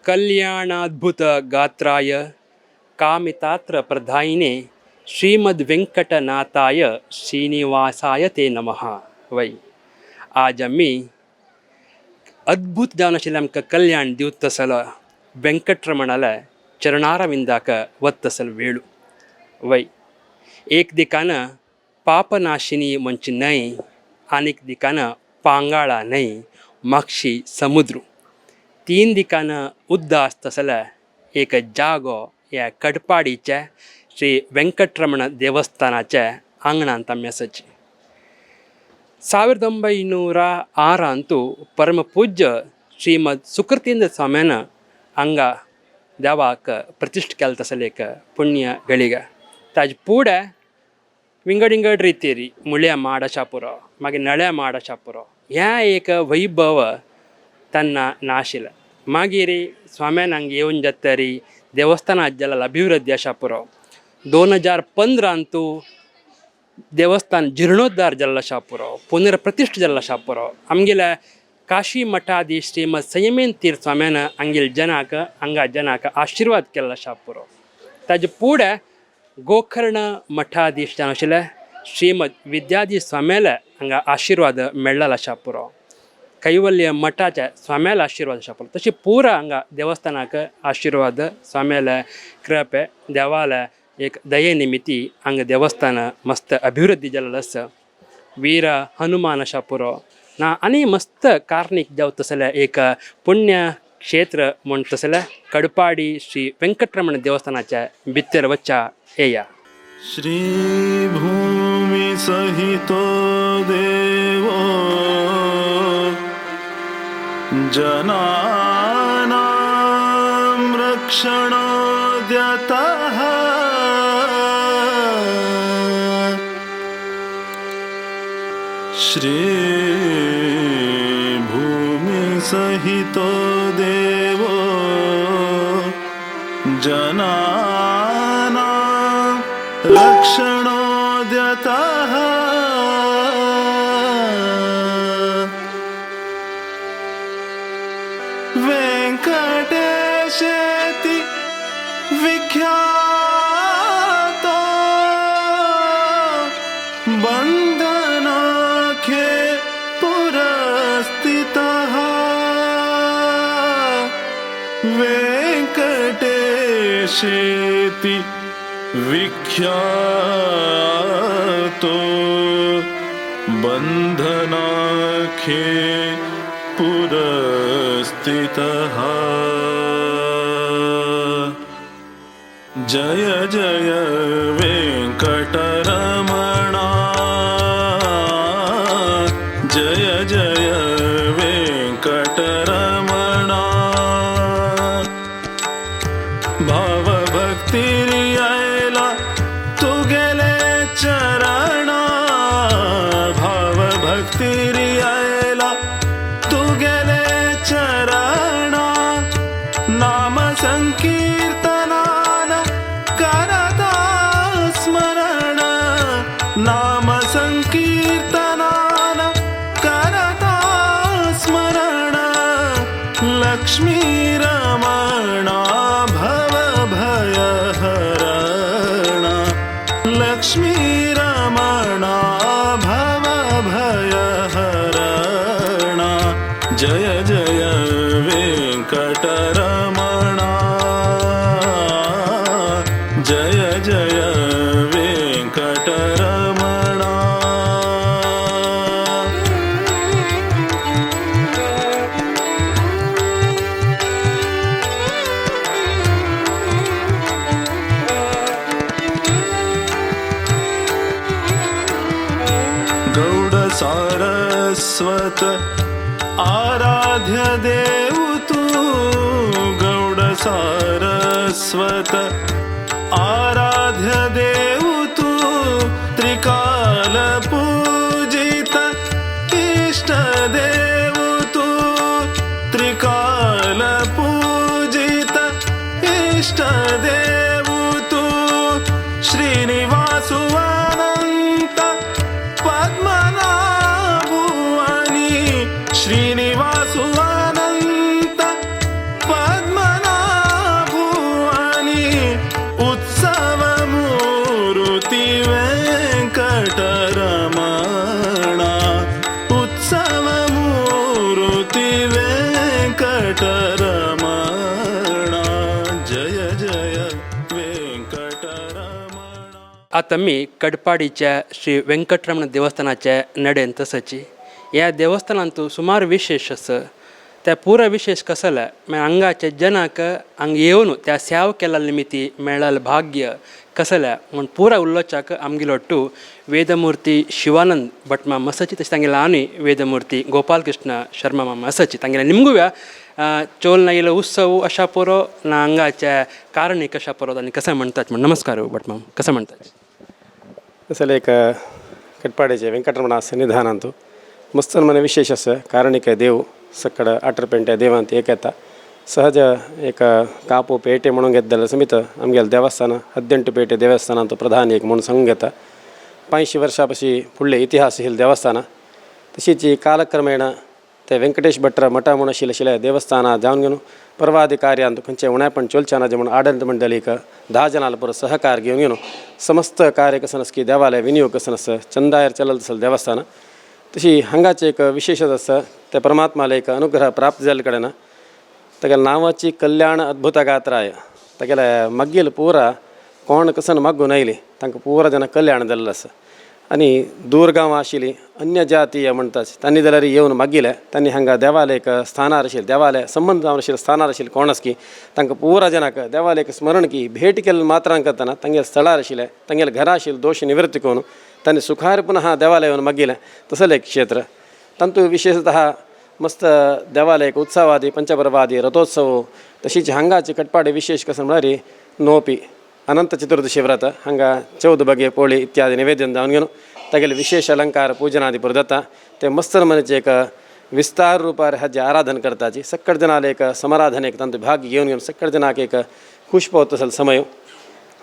कल्याणाद्भुत गात्राय कामितात्र प्रधायिने श्रीमद्वेंकटनाथाय श्रीनिवासाय ते नमः. वै आज आम्ही अद्भुत जावन आशिल्लें आमकां कल्याण दिवंक तसलो वेंकटरमणाला चरणारविंदाक वत तसल वेळू. वै एक दिकान पापनाशिनी म्हणची न्हंय आनीक दिकान पांगाळा न्हंय म्हाक्षी समुद्र. तीन दिकान उद्दास तसल्या एक जागो ह्या कडपाडीच्या श्री वेंकटरमण देवस्थानाच्या आंगणांत आमी आसाची. 1906 परमपूज्य श्रीमद सुकृतींद्र स्वाम्यान हांगा देवाक प्रतिश्ठ केले तसले एक पुण्य घळिगा. ताजे फुडें विंगड विंगड रितीरी मुळ्या माड शापुरो मागीर नळ्या माड शापुरो ह्या एक वैभव तेन्ना नाशिल्लें. मागीर स्वाम्यान हांगा येवन जातरी देवस्थानात जाल्यार अभिवृद्धी आशा पुरो 2015 देवस्थान जिर्णोद्धार जाल्लो आसा पुरो पुनर्प्रतिश्ठ जाल्लो आसा पुरो. आमगेल्या काशी मठाधीश श्रीमद संयमेन तीर्थ स्वाम्यान हांगा जनाक आशिर्वाद केल्लो आसा पुरो. ताजे फुडें गोकर्ण मठाधीश जावन आशिल्ले श्रीमद विद्याधीश स्वाम्याला हांगा आशिर्वाद मेळ्ळलो आसा पुरो. कैवल्य मठाच्या स्वाम्याला आशिर्वाद आसा पुरो. तशी पुरा हांगा देवस्थानाक आशिर्वाद स्वाम्याला कृपे देवाला एक दये निमित्ती हांगा देवस्थान मस्त अभिवृद्धी जाल्लो आसा. वीर हनुमान आसा पुरो ना आनी मस्त कार्णीक जाव तसल्या एक पुण्य क्षेत्र म्हण तसल्या कडपाडी श्री वेंकटरमण देवस्थानाच्या भितर वच्चा येया. श्री भूमि सहितो देवो जनानां रक्षणोद्यतः श्री भूमि सहितो देवो जनानां रक्षणोद्यतः वेंकटेशेति विख्यातो बन्धनाख्ये पुरस्थितः वेंकटेशेति विख्यातो बन्धनाख्ये पुरस्थितः. जय जय वेंकटरमणा जय जय वेंकटरमणा. भावभक्तिर्यायला तुगेले चरणा भावभक्तिर्यायला तुगेले चरणा. नाम संकीर्तनान करता स्मरण नाम संकीर्तनान करता स्मरण. लक्ष्मी रमणा भव भयहरण लक्ष्मी रमणा भव भयहरण. जय जय वेंकटरमणा जय जय वेंकटरमणा. गौड सारस्वत आराध्य देव तू गौड सारस्वत आराध्य देव तू. त्रिकाल पूजित इष्ट देव तू त्रिकाल पूजित इष्ट देव तू. श्रीनिवासु अनंत पद्मनाभुवनी श्रीनिवासु अनंत पद्मनाभुवनी. आतां कडपाडीच्या श्री व्यंकटरमण देवस्थानाच्या नडेन तसची ह्या देवस्थानांतू सुमार विशेष आसा त्या पुरा विशेष कसला हांगाच्या जनाक हांगा येवन त्या सेवा केल्या निमित्ती मेळ्ळेलें भाग्य कसल्या म्हण पुरा उल्लोचाक आमगेलो वेदमूर्ती शिवानंद भट माम आसाची तशें तांगेले आनी वेदमूर्ती गोपाल कृष्ण शर्मा माम आसाची तांगेले निमगुव्या चोल नायिलो उत्सव अशा पुरो ना हांगाच्या कारणी कशा पुरो आनी कसं म्हणटात म्हण नमस्कार भट माम कसं म्हणटात असल एक कटपाडीचे व्यंकटरमण सन्निधानांतू मस्त मने विशेष असं कारण देव सकड 8 पेंट्या देवांत एक येता सहज एक कापू पेटे म्हणून घेतलेलं समित आमगेले देवस्थान 18 पेटे देवस्थानांत प्रधान एक म्हणून सांगून घेता 85 वर्सां पशी फुडले इतिहास आशिल्ले देवस्थानां तशीच कालक्रमेण ते व्यंकटेश भट्टर मठा म्हणून आशिल्ले देवस्थानां जावन घेवन परवादी कार्यांत खंयचे उणायपण चलचें ना जे म्हणून आडंत मंडळीक 10 जनांल पुरो सहकार घेवन घेवन समस्त कार्य कसनस की देवालय विनियोग कसनस चंदायर चलत असल देवस्थान तशी हांगाचे एक विशेषच आसा ते परमात्माला एक अनुग्रह प्राप्त जाल्ले कडेन तेगेल्या नांवाची कल्याण अद्भुत गात्राय तेगेल्या मग्गील पुरा कोण कसन मग्गून आयली तांकां पुरा जेन्ना कल्याण जाल्लें आसा आनी दूर गांवां आशिल्लीं अन्य जातीय म्हणटात तांणी जाल्यार येवन मागिल्ले तांणी हांगा देवालयक स्थानार आशिल्ले देवालय संबंध जावन आशिल्ले स्थानार आशिल्ले कोण आस की तांकां पुरा जनाक देवालयक स्मरण की भेट केल्ले मात्रांक करतना तांगेले स्थळार आशिल्ले तांगेले घरा आशिल्ले दोश निवृत्ती करून तांणी सुखार पुनः देवालय येवन मागिल्लें तसलें एक क्षेत्र तांतूं विशेषतः मस्त देवालयक उत्सवादी पंचपर्वादी रथोत्सव तशीच हांगाची कटपाडी विशेष कसं म्हळ्यार नोपी अनंत चतुर्दशी व्रत हांगा 14 बगे पोळी इत्यादी निवेदन जावन घेवन तागेले विशेष अलंकार पूजनादी पुरो जाता ते मस्त मनेचे एक विस्तार रुपार हाजे आराधन करताची सक्कड जनाले एक समाराधनेक तांचो भाग घेवन घेवन सक्कड जनाक एक खुश पावत असल समय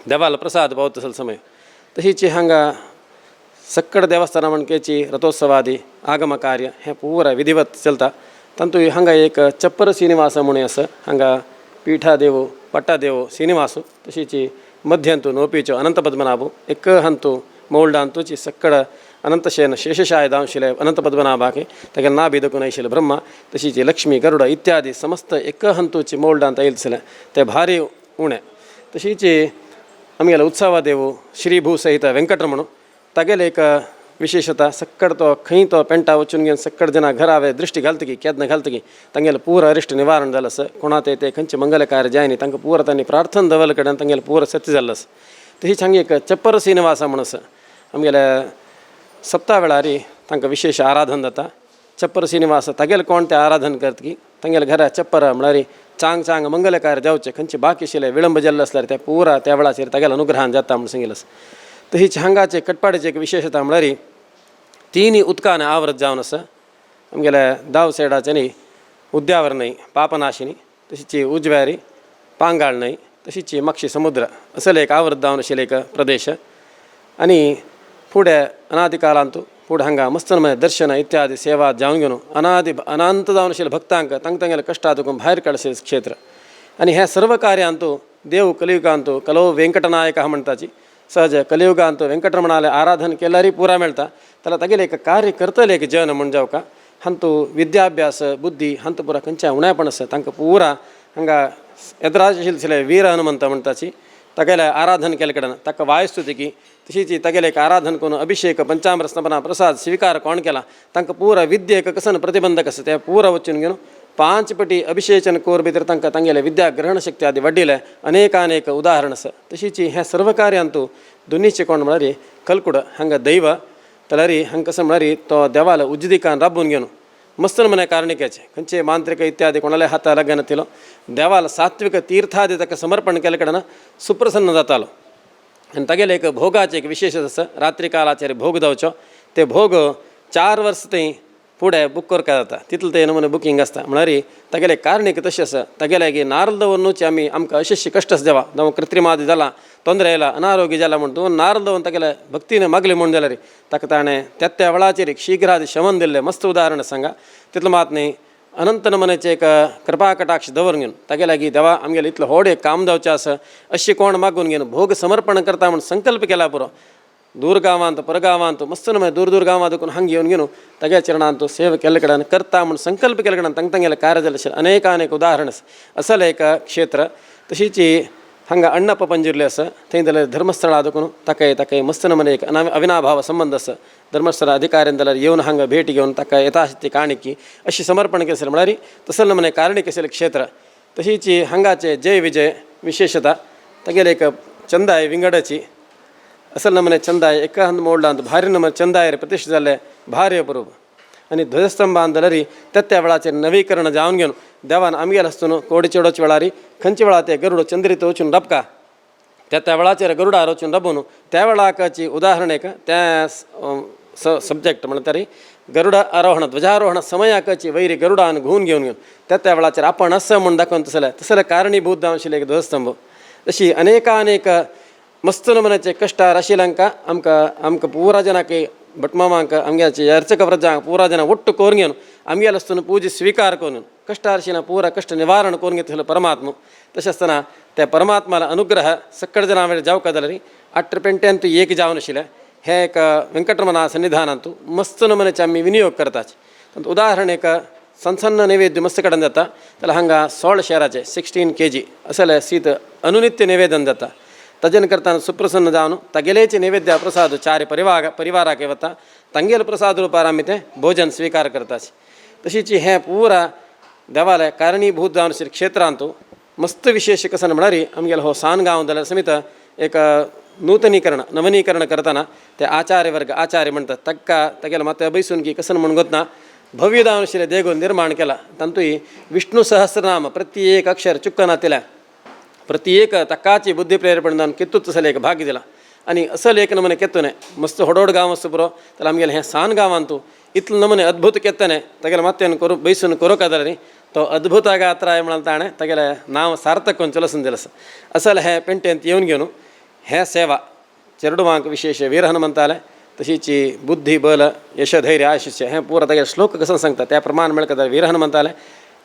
देवाला प्रसाद पावत असल समय तशीच हांगा सक्कड देवस्थाना म्हणकेची रथोत्सवादी आगम कार्य हे पुरा विधिवत चलता तांतूय हांगा एक चप्पर श्रीनिवास म्हणून आसा हांगा पीठा देव पट्टा देव श्रीनिवासू तशीच मध्यंतू नोपीचो अनंत पद्मनाभू एक हंतू मौल्डांतूची सक्कड अनंतशेन शेषशाय दांशिले अनंत पद्मनाभाके तेगे ना बिदकून आयशिल्ले ब्रह्मा तशीच लक्ष्मी गरुड इत्यादी समस्त एक हंतूची मौल्डांत आयिल्ले ते भारी उणे तशीच आमगेले उत्सवा देव श्री भू सहित व्यंकटरमण तागेले एक विशेषता सक्कड तो खंय तो पेंटा वचून घेवन सक्कड जना घरा हांवें दृश्टी घालतकी केदना घालतकी तांगेलें पुरा अरिश्ट निवारण जालें आसा कोणा ते खंयचे मंगल कार्य जाय न्ही तांकां पुरा तांणी प्रार्थना दवरले कडेन तांगेलें पुरा सत्य जाल्लें आसा तशीच हांगा एक चप्पर श्रीनिवास म्हणून आसा आमगेले सप्ता वेळारी तांकां विशेष आराधन जाता चप्पर श्रीनिवास तागेलें कोण तें आराधन करतकी तांगेले घरा चप्पर म्हळ्यार चांग चांग मंगल कार्य जावचें खंयचे बाकी आशिल्ले विळंब जाल्ले आसल्यार ते पुरा त्या वेळाचेर तागेल्या अनुग्रहान जाता म्हणून सांगिल्लें आसा तशीच हांगाचे कटपाडीची एक विशेषता म्हळ्यार 3 उदकान आवृत जावन आसा आमगेले दाव सायडाचे न्ही उद्यावर न्हंय पापनाशिनी तशीच उजव्यारी पांगाळ न्हंय तशीच म्हापशी समुद्र असले एक आवृत जावन आशिल्ले एक प्रदेश आनी फुडें अनादी कालांतू फुडें हांगा मस्तनमय दर्शन इत्यादी सेवा जावन घेवन अनंत जावन आशिल्ले भक्तांक तांगेले कश्टा देखून भायर काडचे क्षेत्र आनी हे सर्व कार्यांतू देव कलियुगांतू कलो व्यंकटनायक म्हणटाची सहज कलियुगांत व्यंकटरमणाले आराधन केल्यारय पुरा मेळटा जाल्यार तागेले एक कार्य करतले एक जन म्हण जावका हंतू विद्याभ्यास बुद्धी हंत पुरा खंयच्या उणायपण आसा तांकां पुरा हांगा येद्राज आशिल्ले वीर हनुमंत म्हणटाची तागेले आराधन केले कडेन ताका वायुस्तुतिकी तशीच तागेले एक आराधन करून अभिषेक पंचामृत स्नपना प्रसाद स्वीकार कोण केला तांकां पुरा विद्येक कसन प्रतिबंधक आसा ते पुरा वचून घेवन 5 पटी अभिषेचन कोर भितर तांकां तांगेले विद्या ग्रहण शक्ती आदी वाडिल्ले अनेक उदाहरण आसा तशीच हे सर्व कार्यांतू दोनीचे कोण म्हळ्यार कलकुड हांगा दैव जाल्यार हांगा कसं म्हळ्यार तो देवाला उज्जदिकान राबून घेवन मस्तन मने कारणिकेचे खंयचे मांत्रिक इत्यादी कोणाले हात लग्न तिलो देवाला सात्विक तीर्थादी ताका समर्पण केले कडेन सुप्रसन्न जातालो आनी तागेले एक भोगाचे एक विशेषच आसा रात्री कालाचेर भोग जावचो ते भोग 4 वर्स थंय फुडें बूक करता जाता तितले ते नमुने बुकींग आसता म्हळ्यार तागेले कारणीक तशें आसा तागेले की नारळ दवरून न्हूचे आमी आमकां अशें कश्ट आसा देवा जावं कृत्रिमादी जाला ತೊಂದರೆ ಇಲ್ಲ ಅನಾರೋಗ್ಯ जाला म्हण तूं नारळ दवरून तागेले भक्तीने मागले म्हण जाल्यार ताका ताणें त्या वेळाचेर एक शीघ्रादी शमन दिल्लें मस्त उदाहरण सांगा तितलें मात न्ही अनंत नमनेचे एक कृपा कटाक्ष दवरून घेवन तागे लागीं देवा आमगेलें इतलें व्हड एक काम जावचें आसा अशें कोण मागून घेवन भोग समर्पण करता म्हण संकल्प केला पुरो दूर गांवांत परगांवांत मस्त न्हय दूर गांवांत देखून हांगा घेवन घेवन तागे चरणांत तूं सेवा केले कडेन करता म्हण संकल्प केले कडेन तांगेलें कार्य जालें अशें अनेक उदाहरण आसा असलें एक क्षेत्र तशीच ಹಂಗೆ ಅಣ್ಣಪ್ಪ ಪಂಜಿರ್ಲಿ ಅಸ ತೈಂದಲ ಧರ್ಮಸ್ಥಳ ಆದಕ್ಕೂ ತಕೈ ಮಸ್ತ್ ನಮನೆ ಅವಿನಾಭಾವ ಸಂಬಂಧ ಸ ಧರ್ಮಸ್ಥಳ ಅಧಿಕಾರಿಯಿಂದಲ ಇವನು ಹಂಗೆ ಭೇಟಿಗೆ ಅವನು ತಕ್ಕ ಯಥಾಶಕ್ತಿ ಕಾಣಿಕಿ ಅशी समर्पण केसर म्हळ्यार तसल नमने कारणी केसेल क्षेत्र तशीची हंगाचे जय विजय विशेषता तगेले एक चंदाय विंगडाची असल नमने चंदाय एका हंद मोडला ಅಂತ ಭಾರಿ नमने चंदाय प्रतिष्ठित झाले भारी अपूर्व आणि ध्वजस्तंभ अंदलरी त्या वेळाचे नवीकरण जाऊन घेऊन देवान आमगेल असतो कोडी चेडोच वेळारी खंची वेळा ते गरुड चंद्रित वचून रबका त्या वेळाचेर गरुडा रचून रबून त्या वेळाची उदाहरण एक त्या सब्जेक्ट म्हणटारी गरुड आरोहण ध्वजारोहण समयाची वैरी गरुडान घुवन घेवन त्या वेळाचेर आपण असं म्हणून दाखोवन तसले कारणीभूत जावन आशिल्ले एक ध्वजस्तंभ अशी अनेक मस्त नमनाचे कश्टार आशिल्ल्यांका आमकां पुरा जनांक भटमामांक आमग्याचे अर्चक व्रजांक पुरा जना ಒಟ್ಟು कोरून घेवन आमगेल आसतना पूजा स्वीकार करून कश्ट आशिल्लें पुरा कश्ट निवारण करून घेतलेलो परमात्मा तशें आसतना त्या परमात्माला अनुग्रह सक्कड जना वेळ जावं जाल्यार 8 पेंट्यांतू एक जावन आशिल्लें हें एक वेंकटरमणा सन्निधानांतू मस्त नमनाचे आमी विनियोग करतात उदाहरण एक सन्न नैवेद्य मस्त कडेन जाता जाल्यार हांगा 16 शेराचे 16 kg असले शीत अनुनित्य निवेदन जाता तजन करताना सुप्रसन्न जावन तगेलेचे नैवेद्य प्रसाद चार परिवाराक वता तंगेल प्रसाद रुपार आमी ते भोजन स्वीकार करतात तशीची हें पुरा देवालय कारणीभूत जावन आशिल्ल्या क्षेत्रांतू मस्त विशेष कसं म्हळ्यार आमगेलो हो सानगांव जाल्यार समीत एक नवनीकरण करताना ते आचार्य म्हणटात तक्का तगेलो मात बैसून की कसं म्हणून गोतना भव्य जावन आशिल्लें देगूळ निर्माण केला तांतूय विष्णू सहस्रनाम प्रत्येक अक्षर चुक्कन आतिल्या प्रत्येक तक्काची बुद्धी प्रेरेपण जावन कितूच असले एक भाग दिला आणि असल एक नमने केत्तने मस्त होडोड गांव असो पुरो जाल्यार आमगेलें हें सान गांवांतू इतले नमने अद्भुत केत्तने तगेले मातयेन करूं बैसून करूं जाल्यार तो अद्भुत गात्राय म्हणाल ताणें तगेलें नांव सार्थक करून चलसून दिलें असल हें पेंटेंत येवन घेवन हें सेवा चेरडुवांक विशेष वीर हनुमंताले तशीची बुद्धी बल यशधैर्य आशिष्य हें पुरो तगेले श्लोक कसं सांगता त्या प्रमाण म्हळ्यार वीर हनुमंताले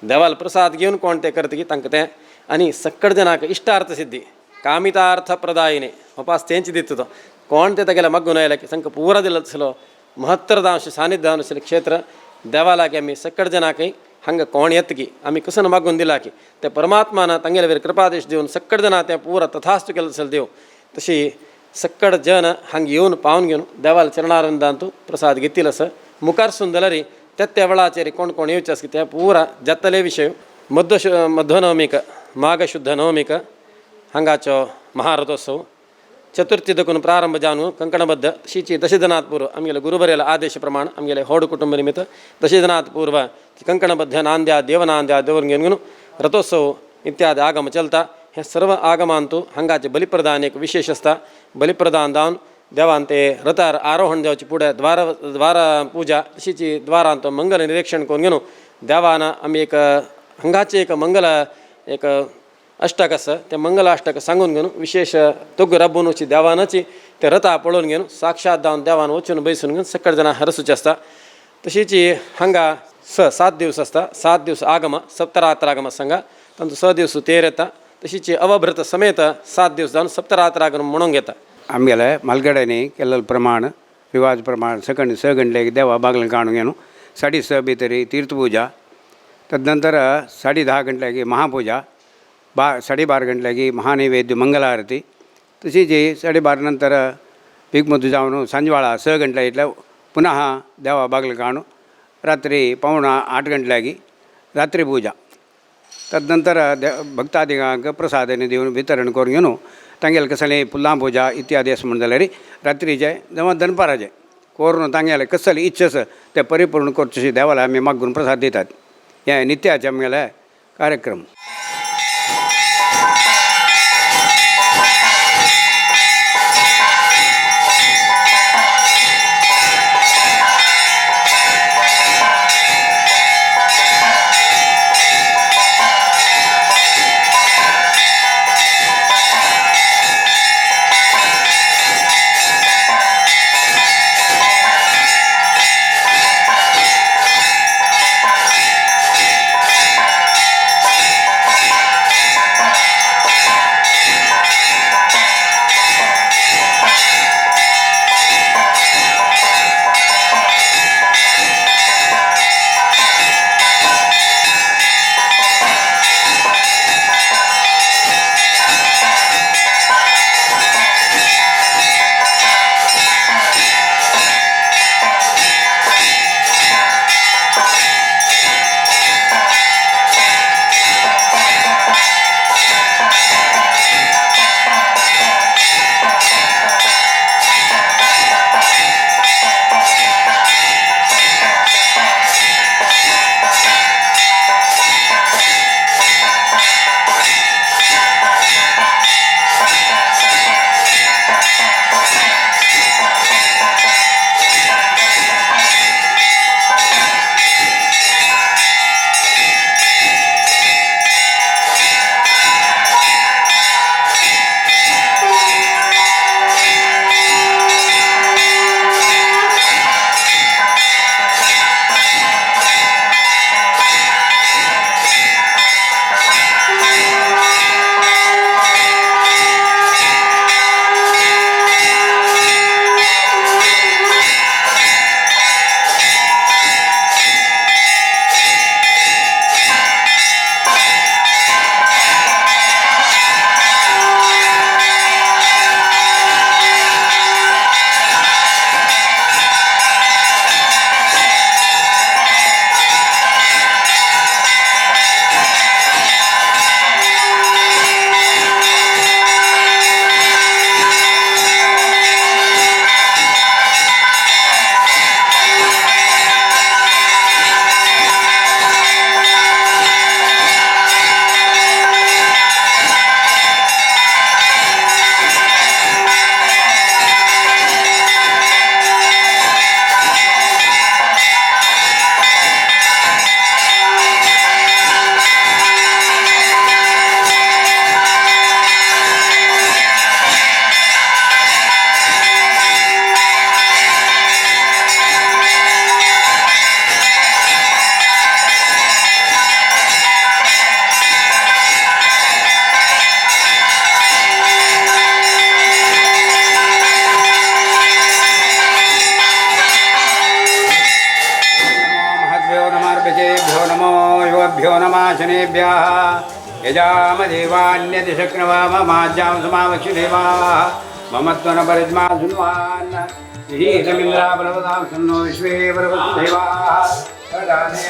देवाल प्रसाद घेवन कोण ते करतकी तांकां तें आनी सक्कड जनाक इष्टार्थ सिद्धी कामितार्थ प्रदायिने वापास तेंच दिता तो कोण ते तगेले मग्गून आयले की तांकां पुरा दिलो तसलो महत्तर जावन सानिध्य जावन आशिल्लें क्षेत्र देवालाक आमी सक्कड जनाकय हांगा कोण येता की आमी कसं मागून दिला की ते परमात्मान तांगेले वीर कृपादेश दिवन सक्कड जना तें पुरा तथास्तु केलें तसलें देव तशी सक्कड जन हांगा येवन पावन घेवन देवाल चरणारंदांतू प्रसाद घेतील असं मुखार सुंदलरी त्या वेळाचेर कोण कोण येवचे आसा की ते पुरा जातले विशय मध्वनवमीक माघ शुद्ध नवमीक हांगाचो महारथोत्सव चतुर्थी देखून प्रारंभ जावन कंकणबद्ध तशीची दशदिनांत पूर्व आमगेले गुरुबरेला आदेश प्रमाण आमगेले होड कुटुंब निमित्त दशदिनांत पूर्व कंकणबद्ध नांद्या देवनांद्या देवर घेवन रथोत्सव इत्यादी आगम चलता हे सर्व आगमांतू हांगाचे बलिप्रदान एक विशेष आसता बलिप्रदान जावन देवान ते रथार आरोहण जावचे फुडें द्वार पुजा तशीची द्वारांत मंगल निरीक्षण करून घेवन देवान आमी एक हांगाचे एक मंगल एक अष्टक आसा ते मंगल अष्टक सांगून घेवन विशेष तुग रब्बून वची देवानाची ते रथा पळोवन घेवन साक्षात जावन देवान वचून बैसून घेवन सक्कड जाणां हरसूचे आसता तशीची हांगा 7 दीस आसता 7 दीस आगम सप्तरात्रागम सांगा तांचो 6 दीस तेर येता तशीची अवभृत समेत 7 दीस जावन सप्तरात्रागम म्हणून घेता आमगेले मलगड्यांनी केल्ले प्रमाण रिवाज प्रमाण सकंड 6 गंटलेक देवा बागलें काडून घेवन 6:30 भितर तीर्थपूजा तदनंतर 10:30 गंटलेक महापूजा 12:30 गंटलेक महानैवेद्य मंगलारती तशी जी 12:30 नंतर भिगमुद्द जावन सांजवाळा 6 गंटले इतले पुनः देवा बागलें काडून रात्री 7:45 गंटलेक रात्री पूजा तदनंतर भक्तादिकांक प्रसादांनी दिवन वितरण करून घेवन तांगेले कसली फुलां पूजा इत्यादी अशें म्हणून जाल्यार रात्रीचे जावं दनपाराचे करून तांगेले कसली इच्छा आसा ते परिपूर्ण करचेशी देवाला आमी मागून प्रसाद दितात हे नित्याचे आमगेले कार्यक्रम सर्वेभ्यो नमः शनेभ्यः यजामदेवान्यदिशक्नवाममाज्यां समावक्षिदेवाः मम त्वनपरिज्मा सुन्वान् हीतमिन्द्रा पर्वतां सन्नो विश्वे पर्वतदेवाः प्रदाने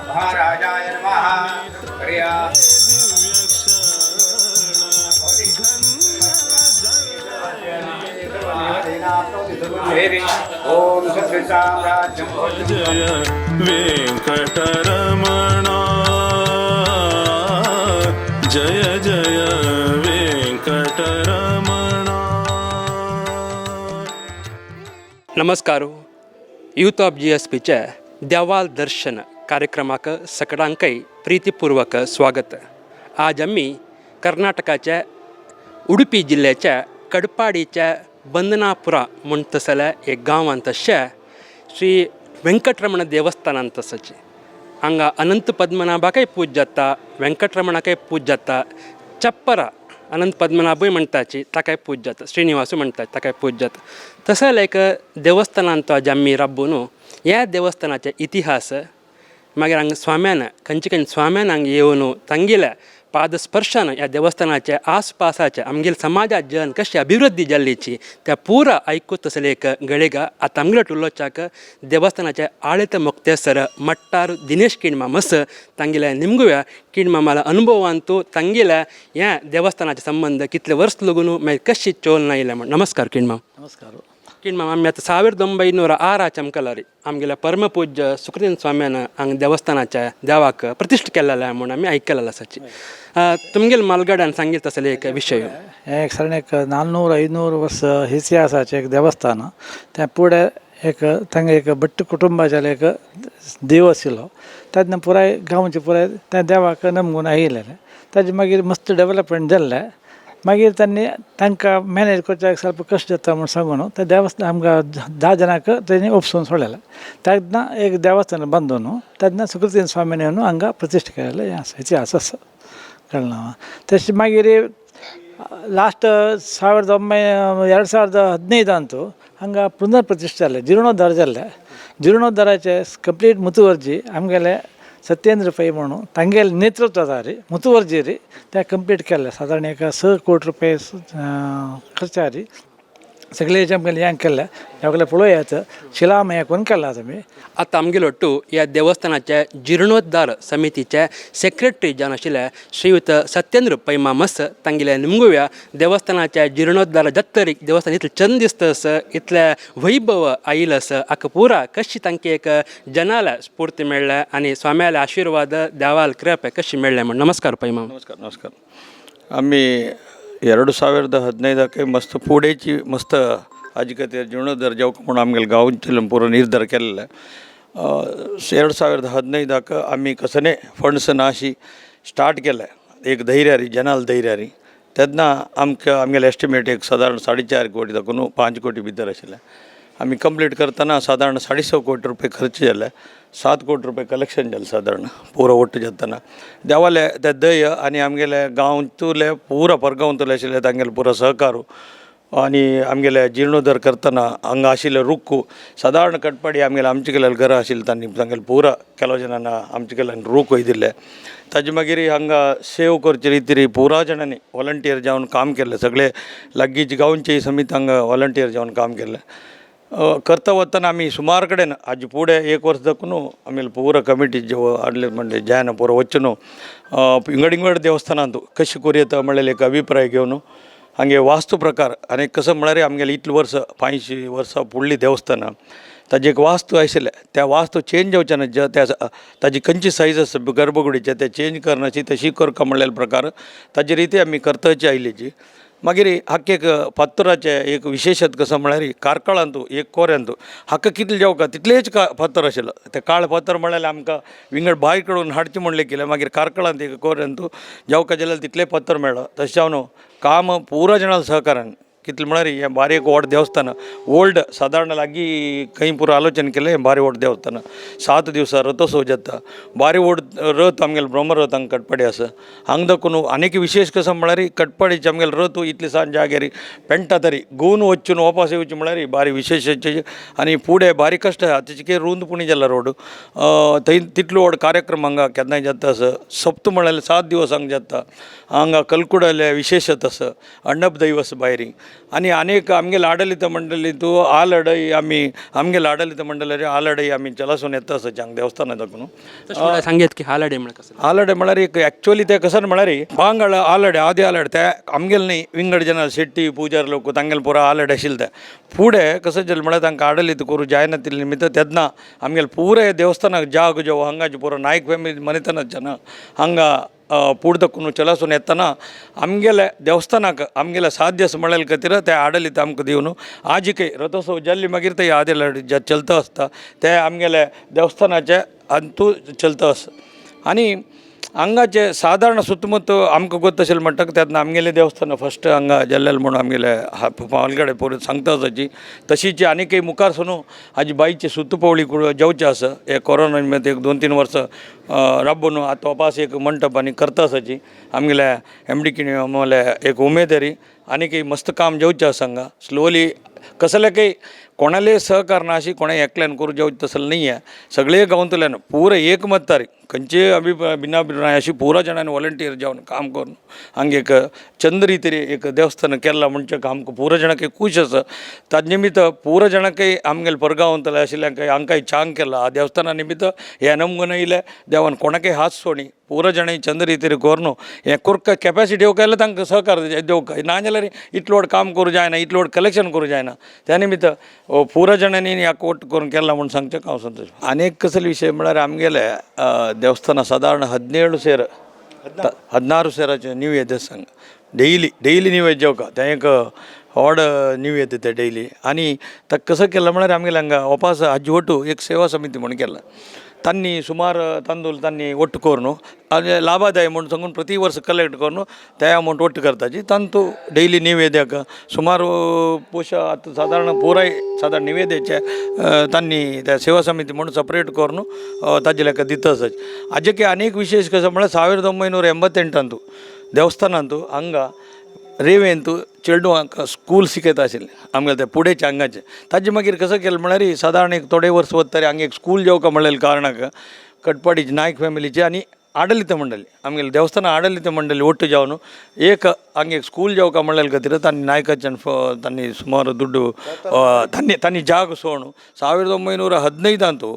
महाराजाय नमः प्रिया ओम सत्य साम्राज्यम जय वेङ्कटरमणा जय जय वेङ्कटरमणा. नमस्कार. यूथ ऑफ GSPच्या देवाल दर्शन कार्यक्रमाक सगळ्यांकय प्रीतीपूर्वक स्वागत. आज आम्ही कर्नाटकाच्या उडुपी जिल्ह्याच्या कडपाडीच्या बंदनापुरा म्हणतसल्या एक गांवांत श्री ವೆಂಕಟರಮಣ ದೇವಸ್ಥಾನ ಅಂತ ಸಚ್ಚಿ ಹಂಗ ಅನಂತ ಪದ್ಮನಾಭಕ್ಕೆ ಪೂಜೆ जाता ವೆಂಕಟರಮಣಕ್ಕೆ ಪೂಜೆ जाता चप्पर अनंत पद्मनाभूय म्हणटाची ताकाय पूज जाता श्रीनिवासूय म्हणटात ताकाय पूज जाता तसं लायक देवस्थानांत आज आमी राबून ह्या देवस्थानाचे इतिहास मागीर हांगा स्वाम्यान खंयचे स्वाम्यान हांगा येवन तांगेल्या पादस्पर्शान ह्या देवस्थानाच्या आसपासाच्या आमगेल्या समाजात जन कशी अभिवृद्धी जाल्लीची त्या पुरा ऐकूत असले एक गळेगा आता आमगेल्या टुल्लोचाक देवस्थानाचे आळित मुक्तेसर मट्टार दिनेश किणमामस तांगेल्या निमगुव्या किणमामाला अनुभवांतू तांगेल्या ह्या देवस्थानाचे संबंध कितले वर्स लागून मागीर कशी चोलना येयल्या म्हण. नमस्कार किणमाम. नमस्कार. किणमाम आमी आतां 1906 आमकां री आमगेल्या परमपूज्य सुकृतीन स्वाम्यान हांगा देवस्थानाच्या देवाक प्रतिश्ठ केलेल्या म्हणून आमी आयकलेलें आसाची. तुमगेल्या मालगड्यान सांगितलं तसले एक विषय हे एक साधारण एक 400-500 वर्ष इतिहासाचे एक देवस्थान त्या पुढे एक तांगे एक भट्ट कुटुंबाचे एक देव आशिल्लो तातूंत पुराय गांवचे पुराय त्या देवाक नमगून आयिल्ले ताजे मागीर मस्त डेवलपमेंट जाल्लें मागीर तांणी तांकां मॅनेज करच्याक ಸ್ವಲ್ಪ कश्ट जाता म्हूण सांगून त्या देवस्थान आमकां 10 जाणांक तेणी उपसून सोडलें तेन्ना एक देवस्थान बांदून तेन्ना सुकृतीन स्वामीन येवन हांगा प्रतिश्ठ केलेलें हें इतिहास आसा कळना. तशें मागीर लास्ट 2015 ಅಂತೂ हांगा पुनर प्रतिश्ठ जाल्ले जिर्णोद्धार जाल्ले जिर्णोद्धाराचे कंप्लीट मुतुवर्जी आमगेले सत्येंद्र पै म्हणून तांगेले नेतृत्वाधारी मुतुवर्जी री ते कंप्लीट केल्ले साधारण एक 6 कोटी रुपये खर्चारी सगळे आमगेले हें केल्ले ह्या पळोवयात शिलामय करून केला आमी. आता आमगेलो टू ह्या देवस्थानाच्या जिर्णोद्धार समितीचे सेक्रेटरी जावन आशिल्ले श्रीयुत सत्येंद्र पै मामस तांगेल्या निमगुव्या देवस्थानाच्या जिर्णोद्धार जातरीक देवस्थान इतलें चंद दिसतस इतलें वैभव आयिलस हाका पुरा कशी तांकां एक जनाला स्फूर्ती मेळ्ळ्या आनी स्वाम्याले आशिर्वाद देवाल कृपे कशी मेळ्ळें म्हण. नमस्कार पै माम. नमस्कार. नमस्कार. आम्ही 2015 मस्त फुडेची मस्त हाजे खातीर जिर्णोद्धार जावंक म्हूण आमगेल्या गांवचे पुरो निर्धार केल्ले. 2015 आमी कसले फंड्स नाशी स्टार्ट केले एक धैर्यारी जनाल धैर्यारी तेन्ना आमगेले एस्टिमेट एक साधारण 4.5 कोटी दाखोवन 5 कोटी भितर आशिल्ले. आमी कंप्लीट करतना साधारण 6.5 कोटी रुपये खर्च जाले 7 कोटी रुपये कलेक्शन जालें साधारण पुरो ओट्ट जातना देवाले ते दय आनी आमगेले गांवतले पुरा परगांवतले आशिल्ले तांगेले पुरो सहकार आनी आमगेले जिर्णोद्धार करतना हांगा आशिल्ले रुक्कू साधारण कटपाडी आमगेले आमचे कडल्यान घरां आशिल्लीं तांणी तांगेले पुरा केलो जाणांना आमचे कडल्यान रूख वय दिल्ले. ताजे मागीर हांगा सेव करचे रितीरी पुरा जाणांनी वॉलंटियर जावन काम केलें सगळे लागींच्या गांवचे समीत हांगा वॉलंटियर जावन काम केलें. करता वतना आमी सुमार कडेन हाजे फुडें 1 वर्स दाखून आमी पुरो कमिटी जे हाडले म्हणजे जायना पुरो वचून इंगडिंगड देवस्थानांत कशें करूं म्हणलें एक अभिप्राय घेवन हांगे वास्तू प्रकार आनी कसं म्हळ्यार आमगेले इतले वर्स 50 वर्सां फुडलीं देवस्थानां ताजे एक वास्तू आशिल्ले त्या वास्तू चेंज जावचे जे त्या ताजी खंयची सायज आसा गर्भकुडीचे ते चेंज करनाची तशी करता म्हणलेले प्रकार ताजे रीती आमी करताची आयलीची मागीर हाका एक पत्तराचे एक विशेशत कसो म्हळ्यार कारकळांतू एक कोऱ्यांतू हाका कितले जेवका तितलेच पत्तर आशिल्लो ते काळ पत्तर म्हळ्यार आमकां विंगड भायर कडून हाडचें म्हणलें केलें मागीर कारकळांत एक कोऱ्यांतू जेवका जाल्यार तितले पत्तर मेळ्ळो तशें हांव काम पुरो जणांक सहकारान कितले म्हळ्यार हें बारीक व्हड देवस्थान ओल्ड सादारण लागीं खंय पुरो आलोचन केलें हें बारीक व्हड देवस्थान 7 दिवसां रथोत्सव जाता बारीक व्हड रथ आमगेलो ब्रह्मरथ हांगा कटपाडी आसा हांगा दाखोवन आनीक विशेश कसो म्हळ्यार कटपाडीचे आमगेलो रथ इतले सांज जाग्यार पेंटा तरी गुवन वचून वापस येवचें म्हळ्यार बारीक विशेशाचे आनी फुडें बारीक कश्ट आसा तेचे रुंदपणी जाला रोड थंय तितलो व्हड कार्यक्रम हांगा केन्नाय जाता आसा सप्त म्हळ्यार 7 दिवस हांगा जाता हांगा कलकुडाले विशेशत आसा अण्णप दैवस भायरी आनी आनीक आमगेले आडलित मंडळी तूं आ लढाई आमी आमगेले आडलित मंडळाची आ लढाई आमी चलासून येता आसा हांगा देवस्थाना दाखोवन सांगेत की हालाडे म्हळ्यार कसं आलडे म्हळ्यार एक एक्चुअली ते कसं म्हळ्यार बांगळ आलडे आदी आलडे ते आमगेले न्ही विंगड जेन्ना शेट्टी पुजार लोक तांगेले पुरो आलडे आशिल्ले ते फुडें कशें जालें म्हळ्यार तांकां आडलित करूं जायना तितले निमित्त तेन्ना आमगेले पुरे देवस्थानाक जाग जो हांगाचे पुरो नायक फॅमिली मनयतना जेन्ना हांगा पुढे दाखोवन चलासून येतना आमगेले देवस्थानाक आमगेले साध्य म्हळ्यार खातीर ते आडलित आमकां दिवन आजिकय रथोत्सव जाल्ली मागीर ते आदले जे चलता आसता ते आमगेले देवस्थानाचे अंतू चलता आसता आनी हांगाचे सादारण सुತ್ತमुत्त आमकां गोत आशिल्लें म्हणटा तेन्ना आमगेले देवस्थान फस्ट हांगा जाल्लेले म्हणून आमगेले पालगडे पळय सांगता आसाची तशीच आनीकय मुखार सुनू हाजी बाईची सुत्तपवळी जेवचे आसा हे कोरोना निमित्त एक 2-3 वर्सां राबून आतां वापस एक मंटप आनी करता आसाची आमगेल्या MD आमले एक उमेदरी आनीकय मस्त काम जेवचें आसा हांगा स्लोली कसले काही कोणाले सहकार ना अशी कोणा एकल्यान करू जेवचें तसलें नाही आहे सगळे गांवतल्यान पुरो एकमतारी खंयचे भिन्नाभिप्राय अशी पुरो जाणांनी वॉलंटियर जावन काम करून हांगा एक चंद रितीन एक देवस्थान केल्ला म्हणजे आमकां पुरो जाणांक खूश आसा ताजे निमित्त पुरो जाणांकय आमगेले परगांवतले आशिल्ल्यांक हांकांय चांग केला आ देवस्थाना निमित्त हे नमूने येयले देवान कोणाकय हात सोडी पुरो जाणां चंद रितीन करून हें करक कॅपॅसिटी येवं तांकां सहकार देवक ना जाल्यार इतलो व्हड काम करूं जायना इतलो व्हड कलेक्शन करूं जायना त्या निमित्त पुरो जाणांनी एकवट करून केला म्हणून सांगचें हांव संतोश आनीक कसले विशय म्हळ्यार आमगेले देवस्थाना सादारण 17 सेर 16 सेराचे निवेद सांग डेली निवेद जेवका तें एक व्हड निवेद ते डेली आनी ताका कसं केलं म्हळ्यार आमगेले हांगा वापस हाजी एक सेवा समिती म्हणून केला तांणी सुमार तांदूळ तांणी ಒಟ್ಟು करून आनी लाभदाय म्हणून सांगून प्रति वर्स कलेक्ट करून ते अमाउंट ಒಟ್ಟು करताची तांतू डेली निवेद्याक सुमार पोशा आतां सादारण पुराय सादारण निवेद्याचे तांणी त्या सेवा समिती म्हणून सपरेट करून ताजे लेखा दिता आसात हाजे आनीक विशेश कसो म्हळ्यार 1988 देवस्थानांतू हांगा रेवेंतू चेडवांक स्कूल शिकयता आशिल्लें आमगेले ते पुडेच्या हांगाचे ताजे मागीर कसो केलें म्हळ्यार सादारण एक थोडे वर्स वतरी हांगा एक स्कूल जेवका म्हणलेल्या कारणाक कटपाडीची नायक फॅमिलीची आनी आडलित मंडळी आमगेले देवस्थान आडलित मंडळी ಒಟ್ಟು जावन एक हांगा एक स्कूल जेवका म्हणलेल्या खातीर तांणी नायकाच्यान तांणी सुमार दुड्डू तांणी जाग सोडून 1915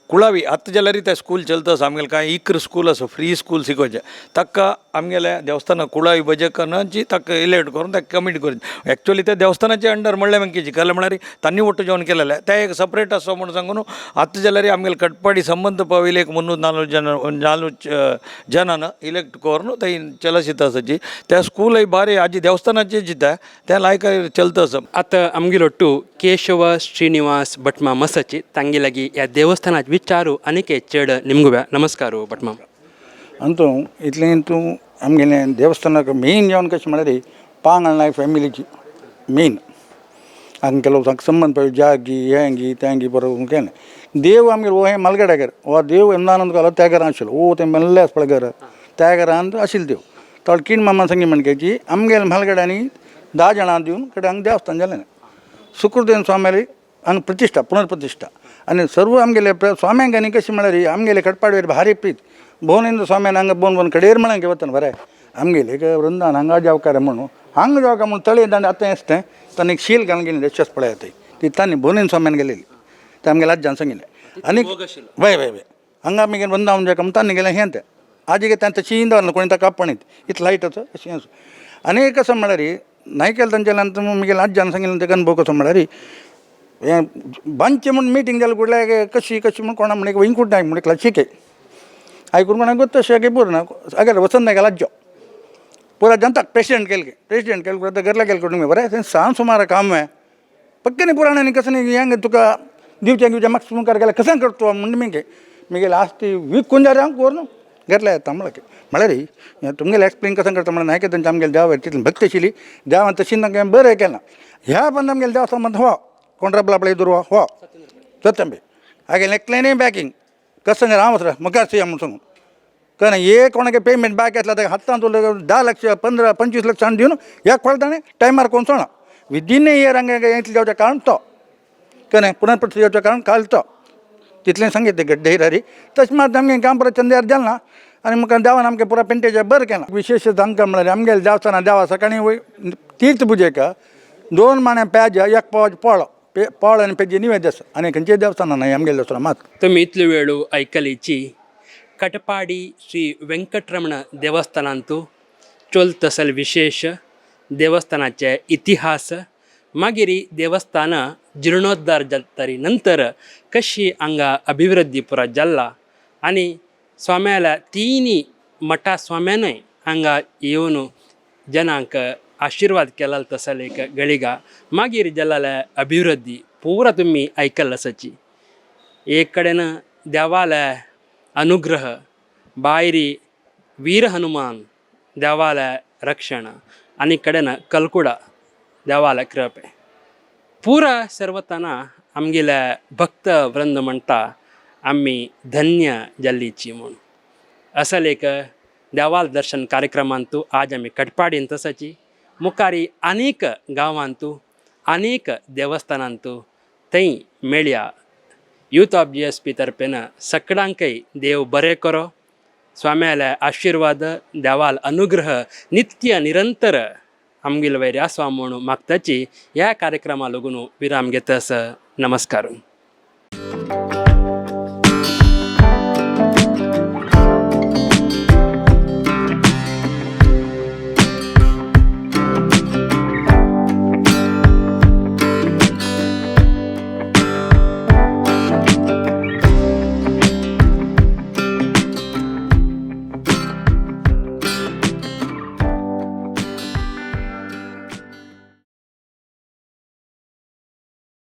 कुळावी आतां जाल्यार ते स्कूल चलता आसा आमगेले कांय इकर स्कूल आसा फ्री स्कूल शिकोवचे ताका आमगेल्या देवस्थाना कुळावी बजेकरनाची ताका इलेक्ट करून ताका कमिटी करची एक्चुअली ते देवस्थानाचे अंडर म्हणल्यार बँकेची केलें म्हळ्यार तांणी ಒಟ್ಟು जेवण केलेलें ते एक सपरेट आसा म्हणून सांगून आतां जाल्यार आमगेले कटपाडी संबंध पाविले एक 300-400 जनान इलेक्ट करून थंय चलशीत आसाची त्या स्कूल बारी हाजी देवस्थानाचे जिता त्या लायक चलता आसा आतां आमगेलो ಒಟ್ಟು ಕೇಶವ ಶ್ರೀನಿವಾಸ್ ಭಟ್ಮ ಮಸಚಿ ತಂಗಿಲಗಿ ಯಾ ದೇವಸ್ಥಾನ ವಿಚಾರು ಅನೇಕ ಚೇಡ ನಿಮ್ಗೂ ನಮಸ್ಕಾರ ಭಟ್ಮ ಅಂತೂ ಇತ್ಲಿಂತೂ आमगेले देवस्थानाक मेन जेवण कशें म्हळ्यार पांगळ नायक फॅमिलीची मेन हांगा केलो संबंध पळय जागी हेंगी तेंगी बरोबर केलें देव आमगेलो हो हें मलगड्यागर हो देव एमदानंद कालो त्या घरान आशिल्लो ओ तें मेल्लें आसा पळय घर त्या घरान आशिल्लो देव थोडे कीण मामा सांगी म्हणकेची आमगेल्या म्हालगड्यांनी 10 जाणां दिवन कडेन हांगा देवस्थान जालें सुकृदेव स्वाम्याली हांगा प्रतिश्ठा पुनर्प्रतिश्ठा आनी सर्व आमगेले स्वाम्यांक आनी कशें म्हळ्यार आमगेले कटपाडवेर भारी प्रीत भोवनेंद्र स्वाम्यान हांगा बोन कडेर म्हणांक वतना बरें आमगेले वृंदावन हांगा जेवकार म्हणून हांगा जेवकार म्हणून तळे दांडी आतां येसतें तांणी एक शील घालून गेली शेस पळयात ती तांणी भोवनेंद्र स्वाम्यान गेलेली ते आमगेल्या आज्यान सांगिल्लें आनी वय हांगा आमी वृंदावन जेवकार म्हणून तांणी गेलें हें तें आजी तांचं चीन दवरलें कोणी ताका आपणीत इतलें लायट आसा अशें आनी कसो म्हळ्यार न्हय केलें तांचे मुगेल्या आज्यान सांगिल्लें तेका अनुभव कसो म्हळ्यार हें बंच म्हूण मिटींग जालें कुठल्या कशी कशी म्हूण कोणा म्हणे इंकूट नायक म्हणे शिके आयकून कोणाक गोत्त तशें पूर्ण अगर वसंत नायक राज्य पूरा जनता प्रेसिडेंट केल पूरा घरला केल करून बरें सांग सुमार काम है पक्के नहीं पुराणे नहीं कसं नहीं हेंगे तुका दिवचे मागस मुखार गेल्यार कसं करतो म्हणून मी लास्ट वीक कोण जा हांव कोर न्हू घेतल्या येता म्हळ्यार तुमगेले एक्सप्लेन कसं करता म्हळ्यार नायक तेंच्या आमगेले देवा तितली भक्ती आशिल्ली देवान तशी ना बरें केलां ह्या पण आमगेले देवस्थान संबंध हो कोण राबला आपल्या इदूर हो सत्यंबे हागेले एकल्याने बॅकिंग कसं हांव वचरा मुखार सी म्हणून सांगून कारण हे कोणागे पेमेंट बॅक येतला तेका हातान तुला 10 लाख 15-25 लाख सांग दिवन ह्याक पळताणे टायमार कोण सोणा विदीन ए इयर हांगा येतले जावच्या कारण तो कने पुनर्प्रति जावच्या कारण काल तो तितलें सांगितलें गड्डेरारी तशें मात आमगे काम परत चंद्यार जालें ना आनी म्हाका देवान आमगे पुरा पेंटेज बरें केलां विशेश तांकां म्हळ्यार आमगेले देवस्थानां देवा सकाळीं तीर्थ पुजेक 2 माण्या पेज एक पावच पोळ आनी पेजी निवेद आसा आनी खंयचेय देवस्थानां नाही आमगेले देवस्थानां मात तुम्ही इतले वेळू ऐकलीची कटपाडी ಶ್ರೀ ವೆಂಕಟರಮಣ ದೇವಸ್ಥಾನಂತೂ ಚೊಲ್ತಸಲ್ ವಿಶೇಷ ದೇವಸ್ಥಾನचे इतिहास मागीर देवस्थान जीर्णोद्धार जातरी नंतर कशी हांगा अभिवृद्धी पुरा जाल्ला आनी स्वाम्याला तिनी मठा स्वाम्यानय हांगा येवन जनांक आशिर्वाद केला तसल एक गळिगा मागीर जाल्ले अभिवृद्धी पुरा तुम्ही ऐकल आसाची एक कडेन देवाले अनुग्रह बायरी वीर हनुमान देवाले रक्षण आनी कडेन कलकुडा देवाले कृपे पुरा सर्वताना आमगेले भक्त वृंद म्हणटा आमी धन्य जाल्लीची म्हूण असल एक देवाल दर्शन कार्यक्रमांतू आज आमी कटपाडीन तसाची मुखारी अनेक गांवांतू अनेक देवस्थानांतू थंय मेळया यूथ ऑफ GSP तर्फेन सगळ्यांकय देव बरें करो स्वाम्याले आशिर्वाद देवाल अनुग्रह नित्य निरंतर आमगेले वयर आसवा म्हणून मागताची ह्या कार्यक्रमा लागून विराम घेतास नमस्कार.